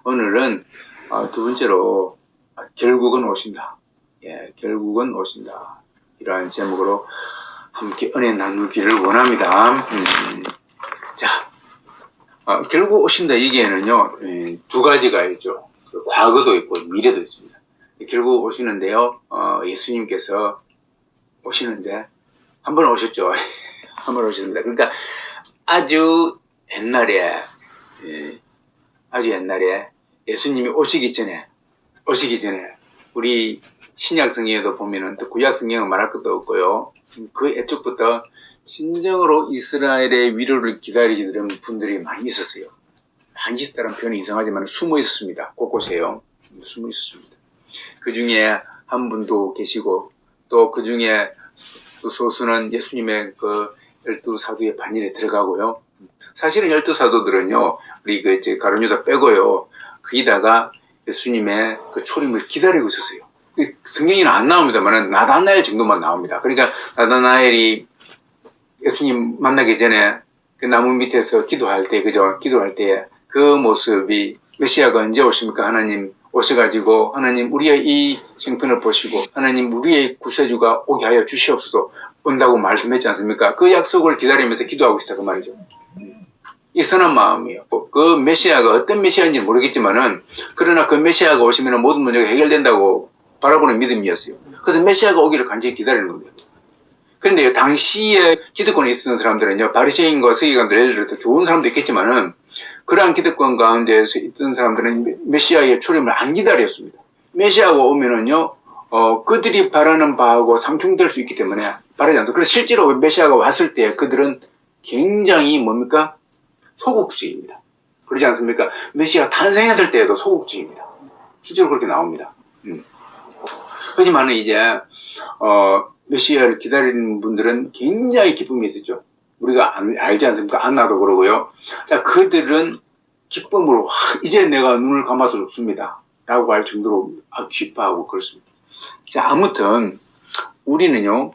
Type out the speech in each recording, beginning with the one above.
오늘은 두 번째로 결국은 오신다. 예, 결국은 오신다. 이러한 제목으로 함께 은혜 나누기를 원합니다. 자, 결국 오신다 얘기에는요, 두 가지가 있죠. 과거도 있고 미래도 있습니다. 결국 오시는데요, 예수님께서 오시는데 한 번 오셨죠. 한 번 오셨습니다. 그러니까 아주 옛날에 예수님이 오시기 전에 우리 신약 성경에도 보면은 또 구약 성경은 말할 것도 없고요. 그 애초부터 진정으로 이스라엘의 위로를 기다리시는 분들이 많이 있었어요. 많이 있었다는 표현이 이상하지만 숨어 있었습니다. 곳곳에요. 숨어 있었습니다. 그 중에 한 분도 계시고 또 그 중에 소수는 예수님의 그 12사도의 반열에 들어가고요. 사실은 12사도들은요, 우리 가룟유다 빼고요, 거기다가 예수님의 그 초림을 기다리고 있었어요. 성경에는 안 나옵니다만 나다나엘 정도만 나옵니다. 그러니까 나다나엘이 예수님 만나기 전에 그 나무 밑에서 기도할 때, 기도할 때 그 모습이 메시아가 언제 오십니까? 하나님 오셔가지고 하나님 우리의 이 형편을 보시고 하나님 우리의 구세주가 오게 하여 주시옵소서 온다고 말씀했지 않습니까? 그 약속을 기다리면서 기도하고 있다 그 말이죠. 이 선한 마음이에요. 그 메시아가 어떤 메시아인지 모르겠지만은 그러나 그 메시아가 오시면 모든 문제가 해결된다고 바라보는 믿음이었어요. 그래서 메시아가 오기를 간절히 기다리는 겁니다. 그런데 당시에 기득권에 있었던 사람들은요, 바리새인과 서기관들 예를 들어서 좋은 사람도 있겠지만은 그러한 기득권 가운데서 있던 사람들은 메시아의 출현을 안 기다렸습니다. 메시아가 오면은요, 그들이 바라는 바하고 상충될 수 있기 때문에 바라지 않습니다. 그래서 실제로 메시아가 왔을 때 그들은 굉장히 뭡니까? 소극주의입니다. 그렇지 않습니까? 메시아가 탄생했을 때에도 소극주의입니다. 실제로 그렇게 나옵니다. 하지만은 이제, 메시아를 기다리는 분들은 굉장히 기쁨이 있었죠. 우리가 알지 않습니까? 안나도 그러고요. 자, 그들은 기쁨으로, 이제 내가 눈을 감아서 죽습니다. 라고 할 정도로 기뻐하고 그렇습니다. 자, 아무튼, 우리는요,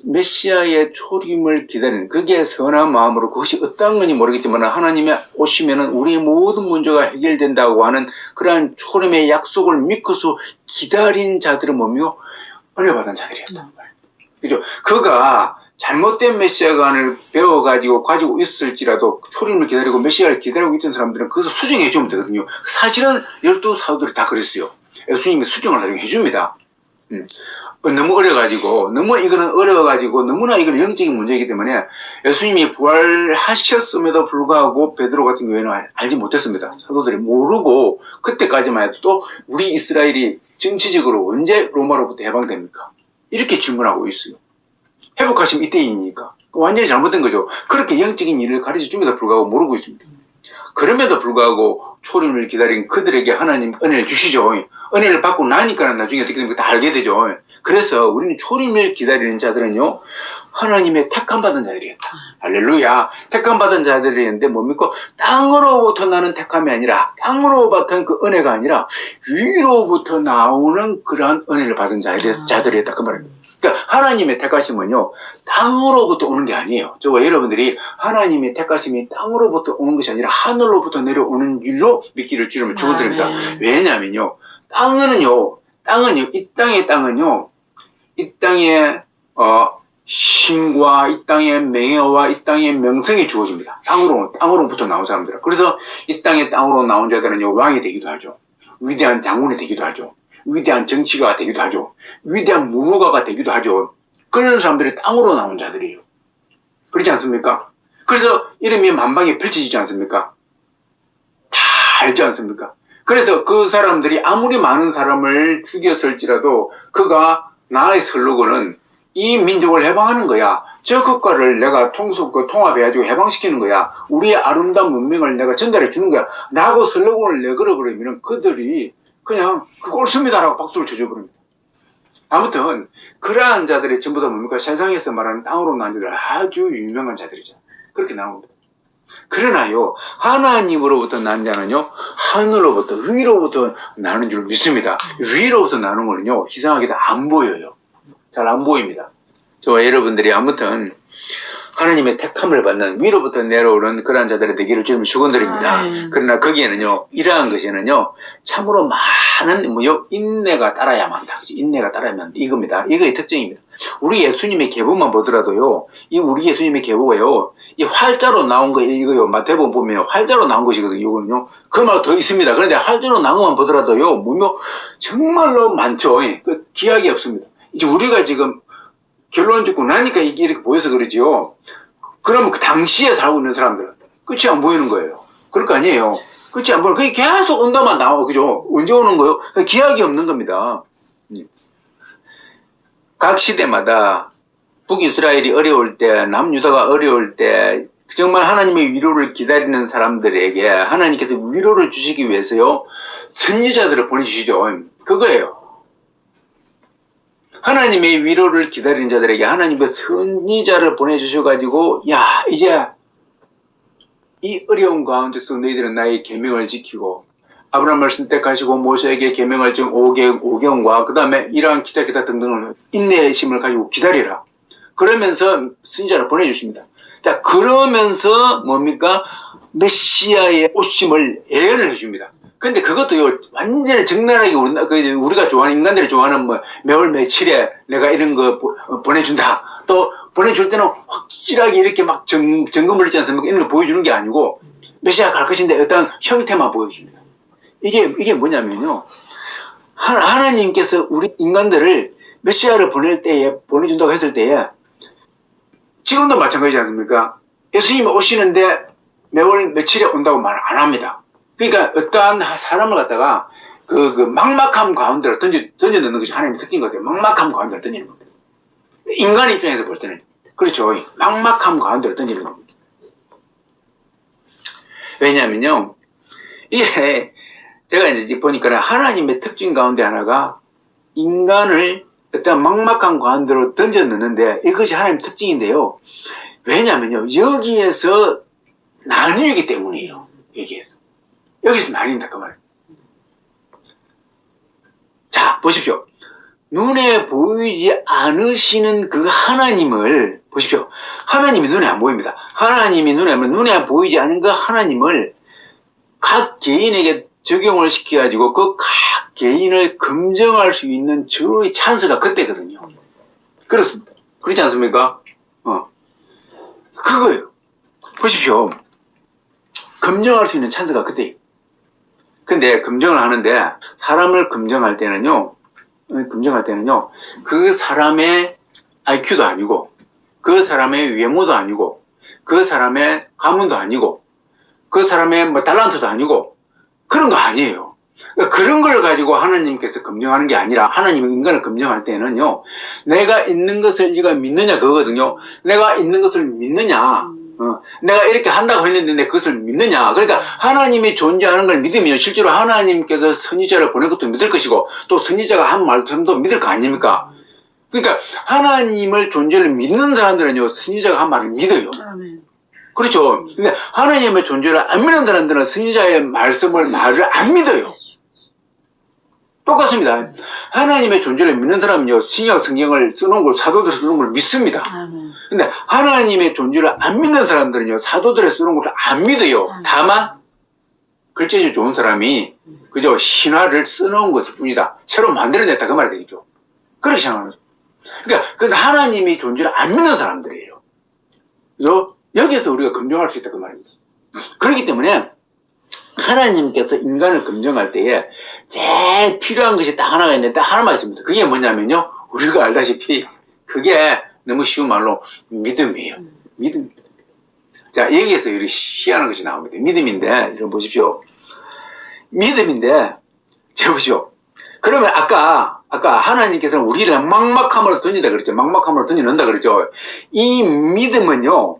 메시아의 초림을 기다리는, 그게 선한 마음으로 그것이 어떤 건지 모르겠지만 하나님이 오시면은 우리의 모든 문제가 해결된다고 하는 그러한 초림의 약속을 믿고서 기다린 자들은 뭐며? 은혜 받은 자들이었다. 그죠? 그가 잘못된 메시아관을 배워가지고 가지고 있을지라도 초림을 기다리고 메시아를 기다리고 있던 사람들은 그것을 수정해 주면 되거든요. 사실은 12사도들이 다 그랬어요. 예수님이 수정을 나중에 해줍니다. 너무 너무나 이거는 영적인 문제이기 때문에 예수님이 부활하셨음에도 불구하고 베드로 같은 경우에는 알지 못했습니다. 사도들이 모르고 그때까지만 해도 또 우리 이스라엘이 정치적으로 언제 로마로부터 해방됩니까? 이렇게 질문하고 있어요. 회복하시면 이때이니까. 완전히 잘못된 거죠. 그렇게 영적인 일을 가르쳐 줌에도 불구하고 모르고 있습니다. 그럼에도 불구하고 초림을 기다린 그들에게 하나님 은혜를 주시죠. 은혜를 받고 나니까 나중에 어떻게 됩니까? 다 알게 되죠. 그래서 우리는 초림을 기다리는 자들은요, 하나님의 택함 받은 자들이었다. 할렐루야. 택함 받은 자들이었는데 뭡니까? 땅으로부터 나는 택함이 아니라, 땅으로부터 그 은혜가 아니라 위로부터 나오는 그러한 은혜를 받은 자들이었다. 그 말입니다. 그러니까 하나님의 택하심은요, 땅으로부터 오는 게 아니에요. 저와 여러분들이 하나님의 택하심이 땅으로부터 오는 것이 아니라 하늘로부터 내려오는 일로 믿기를 주름을 축원드립니다. 왜냐면요, 이 땅의 땅은요, 이 땅의 힘과 이 땅의 명예와 이 땅의 명성이 주어집니다. 땅으로부터 나온 사람들은. 그래서 이 땅의 땅으로 나온 자들은요, 왕이 되기도 하죠. 위대한 장군이 되기도 하죠. 위대한 정치가가 되기도 하죠. 위대한 문호가가 되기도 하죠. 그런 사람들이 땅으로 나온 자들이에요. 그렇지 않습니까? 그래서 이름이 만방에 펼쳐지지 않습니까? 다 알지 않습니까? 그래서 그 사람들이 아무리 많은 사람을 죽였을지라도 그가 나의 슬로건은 이 민족을 해방하는 거야. 저 국가를 내가 통합해가지고 해방시키는 거야. 우리의 아름다운 문명을 내가 전달해 주는 거야. 라고 슬로건을 내걸어버리면 그들이 그냥 그거 옳습니다라고 박수를 쳐줘버립니다. 아무튼 그러한 자들이 전부 다 뭡니까? 세상에서 말하는 땅으로 나온 자들 아주 유명한 자들이죠. 그렇게 나옵니다. 그러나요, 하나님으로부터 난 자는요, 하늘로부터 위로부터 나는 줄 믿습니다. 위로부터 나는 거는요, 이상하게도 안 보여요. 잘 안 보입니다. 저와 여러분들이 아무튼 하나님의 택함을 받는 위로부터 내려오는 그러한 자들의 되기를 주님 축원드립니다. 그러나 거기에는요, 이러한 것에는요, 참으로 많은 인내가 따라야만 한다. 인내가 따라야만 한다. 이겁니다. 이거의 특징입니다. 우리 예수님의 계보만 보더라도요, 이 우리 예수님의 계보가요, 이 활자로 나온 거, 이거요, 마태복음 보면 활자로 나온 것이거든요, 이거는요. 그 말고 더 있습니다. 그런데 활자로 나온 것만 보더라도요, 정말로 많죠. 그 기약이 없습니다. 이제 우리가 지금 결론 짓고 나니까 이게 이렇게 보여서 그러지요. 그러면 그 당시에 살고 있는 사람들은 끝이 안 보이는 거예요. 그럴 거 아니에요. 끝이 안 보이는, 그게 계속 온다만 나와, 그죠? 언제 오는 거예요? 기약이 없는 겁니다. 각 시대마다 북이스라엘이 어려울 때, 남유다가 어려울 때, 정말 하나님의 위로를 기다리는 사람들에게 하나님께서 위로를 주시기 위해서요, 선지자들을 보내주시죠. 그거예요. 하나님의 위로를 기다리는 자들에게 하나님의 선지자를 보내주셔가지고, 야, 이제 이 어려운 가운데서 너희들은 나의 계명을 지키고, 아브라함을 선택하시고 모세에게 계명을 준 오경과 그 다음에 이러한 기타 등등을 인내심을 가지고 기다리라. 그러면서 선지자를 보내주십니다. 자, 그러면서 뭡니까? 메시아의 오심을 예언을 해줍니다. 근데 그것도요, 완전히 적나라하게 우리가 좋아하는, 인간들이 좋아하는 매월 며칠에 내가 이런 거 보내준다. 또 보내줄 때는 확실하게 이렇게 막 점검을 했지 않습니까? 이런 걸 보여주는 게 아니고, 메시아가 갈 것인데 어떤 형태만 보여줍니다. 이게 뭐냐면요. 하나님께서 우리 인간들을 메시아를 보내준다고 했을 때에, 지금도 마찬가지지 않습니까? 예수님이 오시는데 매월 며칠에 온다고 말 안 합니다. 그러니까 어떠한 사람을 갖다가 그 막막함 가운데로 던져 넣는 것이 하나님의 특징인 것 같아요. 막막함 가운데로 던지는 겁니다. 인간 입장에서 볼 때는. 그렇죠. 막막함 가운데로 던지는 겁니다. 왜냐면요. 이게 제가 이제 보니까 하나님의 특징 가운데 하나가 인간을 어떤 막막한 가운데로 던져 넣는데 이것이 하나님의 특징인데요. 왜냐면요. 여기에서 나뉘기 때문이에요. 여기서 나뉜다 그 말이에요. 자, 보십시오. 눈에 보이지 않으시는 그 하나님을 보십시오. 하나님이 눈에 안 보입니다. 하나님이 눈에 보이지 않은 그 하나님을 각 개인에게 적용을 시켜가지고 그 각 개인을 검증할 수 있는 주의 찬스가 그때거든요. 그렇습니다. 그렇지 않습니까? 그거예요. 보십시오. 검증할 수 있는 찬스가 그때예요. 근데 검증을 하는데 사람을 검증할 때는요, 그 사람의 IQ도 아니고, 그 사람의 외모도 아니고, 그 사람의 가문도 아니고, 그 사람의 달란트도 아니고, 그런 거 아니에요. 그러니까 그런 걸 가지고 하나님께서 검증하는 게 아니라, 하나님이 인간을 검증할 때는요, 내가 있는 것을 네가 믿느냐 그거거든요. 내가 있는 것을 믿느냐, 내가 이렇게 한다고 했는데 그것을 믿느냐. 그러니까 하나님이 존재하는 걸 믿으면 실제로 하나님께서 선지자를 보낸 것도 믿을 것이고, 또 선지자가 한 말씀도 믿을 거 아닙니까? 그러니까 하나님을 존재를 믿는 사람들은요, 선지자가 한 말을 믿어요. 아멘. 그렇죠. 근데 하나님의 존재를 안 믿는 사람들은 선지자의 말을 안 믿어요. 똑같습니다. 하나님의 존재를 믿는 사람은요, 신약 성경을 써놓은 걸, 사도들이 써놓은 걸 믿습니다. 근데 하나님의 존재를 안 믿는 사람들은요, 사도들이 써놓은 걸 안 믿어요. 다만, 글재주 좋은 사람이, 그죠, 신화를 써놓은 것일 뿐이다. 새로 만들어냈다. 그 말이 되겠죠. 그렇게 생각하는 거죠. 그러니까, 하나님의 존재를 안 믿는 사람들이에요. 그죠? 여기에서 우리가 검증할 수 있다. 그 말입니다. 그렇기 때문에, 하나님께서 인간을 검증할 때에 제일 필요한 것이 딱 하나가 있는데 딱 하나만 있습니다. 그게 뭐냐면요, 우리가 알다시피 그게 너무 쉬운 말로 믿음이에요. 믿음입니다. 자, 여기에서 이렇게 희한한 것이 나옵니다. 믿음인데, 여러분 보십시오. 믿음인데, 자 보십시오. 그러면 아까 하나님께서는 우리를 막막함으로 던진다 그랬죠. 막막함으로 던져놓는다 그랬죠. 이 믿음은요,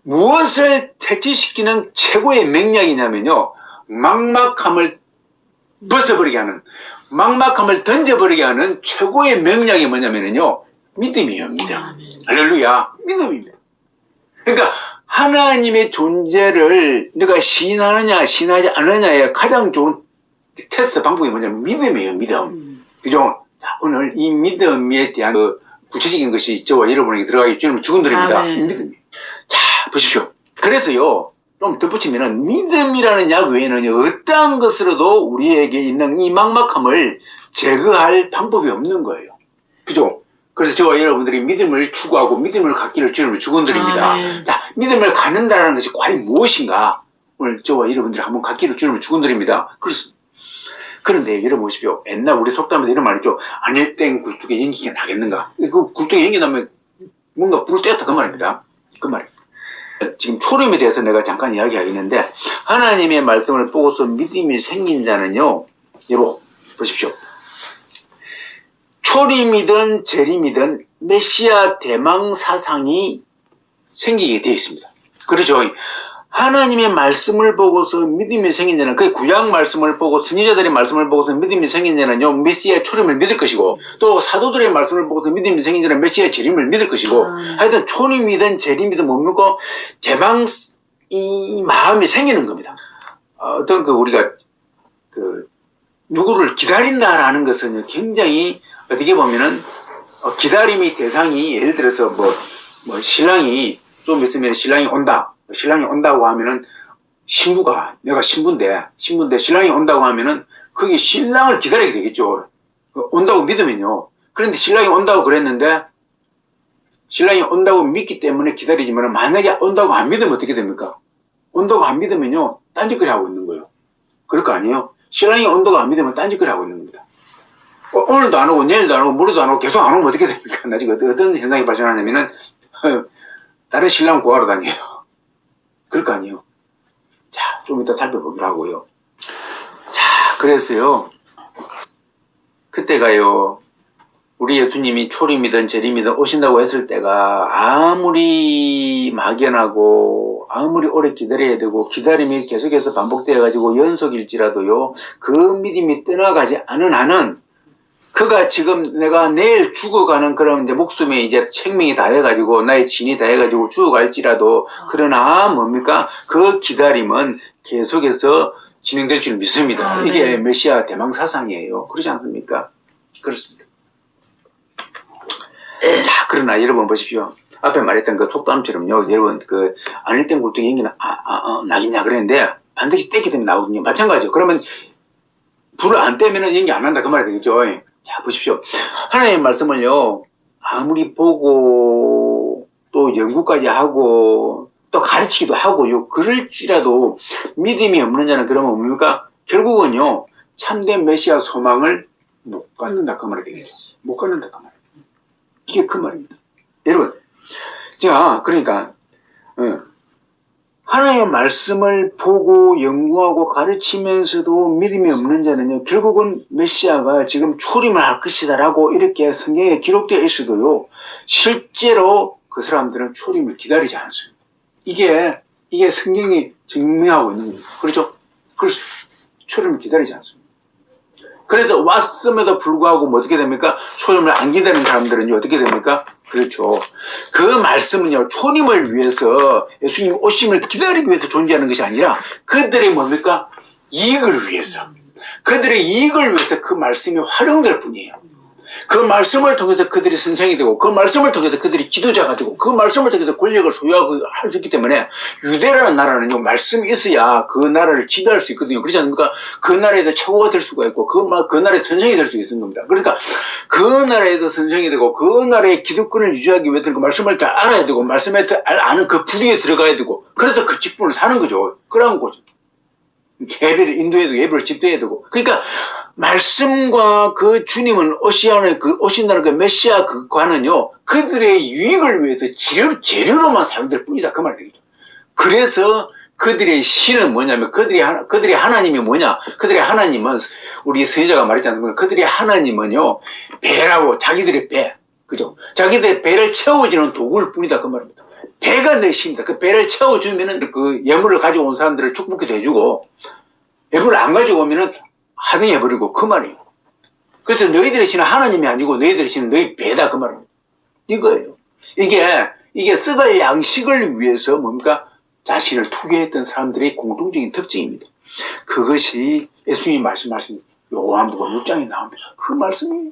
무엇을 퇴치시키는 최고의 맥락이냐면요, 막막함을 벗어버리게 하는, 막막함을 던져버리게 하는 최고의 맥락이 뭐냐면요, 믿음이에요. 믿음. 할렐루야. 믿음입니다. 그러니까 하나님의 존재를 내가 시인하느냐 시인하지 않느냐의 가장 좋은 테스트 방법이 뭐냐면 믿음이에요. 믿음. 그죠? 자, 오늘 이 믿음에 대한 구체적인 것이 저와 여러분에게 들어가기 주님은 죽은들입니다. 믿음이. 자, 보십시오. 그래서요, 좀 덧붙이면은 믿음이라는 약 외에는 어떠한 것으로도 우리에게 있는 이 막막함을 제거할 방법이 없는 거예요. 그죠? 그래서 저와 여러분들이 믿음을 추구하고 믿음을 갖기를 주님을 축원드립니다. 자, 믿음을 갖는다는 것이 과연 무엇인가? 오늘 저와 여러분들이 한번 갖기를 주님을 축원드립니다. 그렇습니다. 그런데 여러분 보십시오. 옛날 우리 속담에도 이런 말 있죠. 아닐 땐 굴뚝에 연기가 나겠는가? 그 굴뚝에 연기 나면 뭔가 불을 떼었다 그 말입니다. 그 말입니다. 지금 초림에 대해서 내가 잠깐 이야기하겠는데 하나님의 말씀을 보고서 믿음이 생긴 자는요. 여러분 보십시오. 초림이든 재림이든 메시아 대망 사상이 생기게 되어 있습니다. 그렇죠. 하나님의 말씀을 보고서 믿음이 생긴 자는 그 구약 말씀을 보고 선지자들의 말씀을 보고서 믿음이 생긴 자는요 메시아의 초림을 믿을 것이고 또 사도들의 말씀을 보고서 믿음이 생긴 자는 메시아의 재림을 믿을 것이고 하여튼 초림이든 재림이든 뭡니까 대망 이 마음이 생기는 겁니다. 어떤 우리가 누구를 기다린다라는 것은 굉장히 어떻게 보면은 기다림의 대상이 예를 들어서 뭐 신랑이 좀 있으면 신랑이 온다. 신랑이 온다고 하면은 내가 신부인데 신랑이 온다고 하면은 그게 신랑을 기다리게 되겠죠. 온다고 믿으면요. 그런데 신랑이 온다고 그랬는데 신랑이 온다고 믿기 때문에 기다리지만 만약에 온다고 안 믿으면 어떻게 됩니까? 온다고 안 믿으면요. 딴짓거리 하고 있는 거예요. 그럴 거 아니에요? 신랑이 온다고 안 믿으면 딴짓거리 하고 있는 겁니다. 오늘도 안 오고 내일도 안 오고 모레도 안 오고 계속 안 오면 어떻게 됩니까? 나중에 어떤 현상이 발생하냐면은 다른 신랑 구하러 다녀요. 그럴 거 아니에요. 자, 좀 이따 살펴보기로 하고요. 자, 그래서요. 그때가요. 우리 예수님이 초림이든 재림이든 오신다고 했을 때가 아무리 막연하고 아무리 오래 기다려야 되고 기다림이 계속해서 반복되어 가지고 연속일지라도요. 그 믿음이 떠나가지 않은 한은 그가 지금 내가 내일 죽어가는 그런 이제 목숨에 이제 생명이 다 해가지고 나의 진이 다 해가지고 죽어갈지라도 그러나 뭡니까? 그 기다림은 계속해서 진행될 줄 믿습니다. 이게 메시아 대망 사상이에요. 그렇지 않습니까? 그렇습니다. 자, 그러나 여러분 보십시오. 앞에 말했던 그 속담처럼요. 여러분 아닐 땐 굴뚝에 연기나 나겠냐 그랬는데 반드시 떼기 때문에 나오거든요. 마찬가지죠. 그러면 불을 안 떼면은 연기 안 난다 그 말이 되겠죠. 자, 보십시오. 하나님의 말씀을요, 아무리 보고, 또 연구까지 하고, 또 가르치기도 하고요, 그럴지라도 믿음이 없는 자는 그러면 뭡니까? 결국은요, 참된 메시아 소망을 못 갖는다 그 말이 되겠죠. 못 갖는다 그 말. 이게 그 말입니다. 여러분, 자, 그러니까, 하나님의 말씀을 보고 연구하고 가르치면서도 믿음이 없는 자는요, 결국은 메시아가 지금 초림을 할 것이다라고 이렇게 성경에 기록되어 있어도요, 실제로 그 사람들은 초림을 기다리지 않습니다. 이게 성경이 증명하고 있는 겁니다. 그렇죠? 그래서 초림을 기다리지 않습니다. 그래서 왔음에도 불구하고 뭐 어떻게 됩니까? 초림을 안 기다리는 사람들은요, 어떻게 됩니까? 그렇죠. 그 말씀은요, 초림을 위해서 예수님 오심을 기다리기 위해서 존재하는 것이 아니라 그들의 뭡니까? 이익을 위해서. 그들의 이익을 위해서 그 말씀이 활용될 뿐이에요. 그 말씀을 통해서 그들이 선생이 되고 그 말씀을 통해서 그들이 지도자가 되고 그 말씀을 통해서 권력을 소유하고 할 수 있기 때문에 유대라는 나라는요 말씀이 있어야 그 나라를 지배할 수 있거든요. 그렇지 않습니까? 그 나라에서 최고가 될 수가 있고 그 나라의 선생이 될 수 있는 겁니다. 그러니까 그 나라에서 선생이 되고 그 나라의 기득권을 유지하기 위해서는 그 말씀을 잘 알아야 되고 말씀에 아는 그 부류에 들어가야 되고 그래서 그 직분을 사는 거죠. 그런 거죠. 예배를 인도해야 되고 예배를 집도해야 되고 그러니까 말씀과 그 주님은 오신다는 그 메시아 그 관은요, 그들의 유익을 위해서 재료로만 사용될 뿐이다. 그 말이 되겠죠. 그래서 그들의 신은 뭐냐면, 그들의 하나님이 뭐냐? 그들의 하나님은, 우리 선지자가 말했지 않습니까? 그들의 하나님은요, 배라고, 자기들의 배. 그죠? 자기들의 배를 채워주는 도구일 뿐이다. 그 말입니다. 배가 내 신이다. 그 배를 채워주면은 그 예물을 가지고 온 사람들을 축복기도 해주고, 예물을 안 가지고 오면은 하등해버리고 그 말이에요. 그래서 너희들의 신은 하나님이 아니고 너희들의 신은 너희 배다 그 말입니다. 이거예요. 이게 썩을 양식을 위해서 뭡니까? 자신을 투기했던 사람들의 공통적인 특징입니다. 그것이 예수님이 말씀하신 요한복음 6장에 나옵니다. 그 말씀이에요.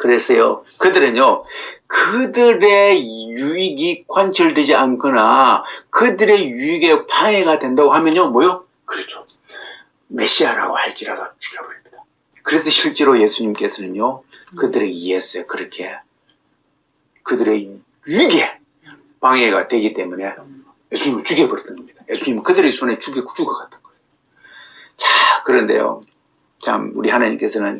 그랬어요. 그들은요, 그들의 유익이 관철되지 않거나 그들의 유익에 방해가 된다고 하면요, 뭐요? 그렇죠. 메시아라고 할지라도 죽여버립니다. 그래서 실제로 예수님께서는요, 그들을 이해했어요. 그렇게. 그들의 유익에 방해가 되기 때문에 예수님을 죽여버렸던 겁니다. 예수님은 그들의 손에 죽어갔던 거예요. 자, 그런데요. 참, 우리 하나님께서는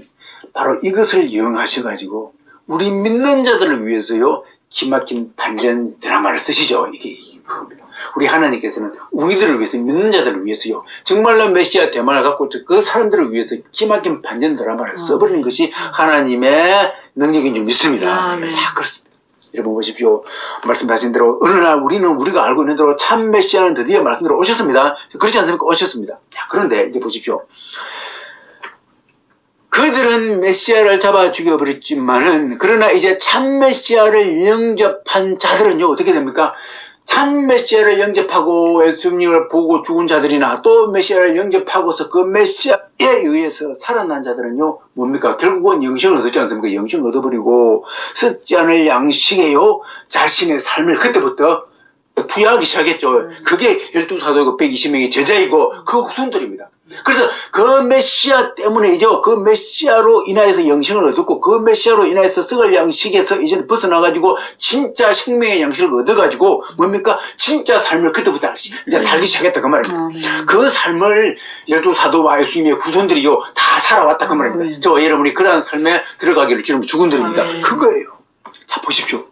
바로 이것을 이용하셔가지고, 우리 믿는 자들을 위해서요, 기막힌 반전 드라마를 쓰시죠. 이게 이겁니다. 우리 하나님께서는 우리들을 위해서, 믿는 자들을 위해서요, 정말로 메시아 대만을 갖고 그 사람들을 위해서 기막힌 반전 드라마를 써버리는 것이 하나님의 능력인 줄 믿습니다. 다 그렇습니다. 여러분 보십시오. 말씀하신 대로 어느 날 우리가 알고 있는 대로 참 메시아는 드디어 말씀대로 오셨습니다. 그렇지 않습니까? 오셨습니다. 자, 그런데 이제 보십시오. 그들은 메시아를 잡아 죽여버렸지만은, 그러나 이제 참 메시아를 영접한 자들은요, 어떻게 됩니까? 참 메시아를 영접하고 예수님을 보고 죽은 자들이나 또 메시아를 영접하고서 그 메시아에 의해서 살아난 자들은요, 뭡니까? 결국은 영생을 얻었지 않습니까? 영생을 얻어버리고 썩지 않을 양식에요, 자신의 삶을 그때부터 부여하기 시작했죠. 그게 12사도이고 120명의 제자이고 그 후손들입니다. 그래서 그 메시아 때문에이죠. 그 메시아로 인하여서 영생을 얻었고 그 메시아로 인하여서 썩을 양식에서 이제 벗어나가지고 진짜 생명의 양식을 얻어가지고 뭡니까? 진짜 삶을 그때부터 이제 살기 시작했다 그 말입니다. 그 삶을 12사도와 예수님의 후손들이요 다 살아왔다 그 말입니다. 저와 여러분이 그러한 삶에 들어가기를 주님 축원드립니다. 그거예요. 자, 보십시오.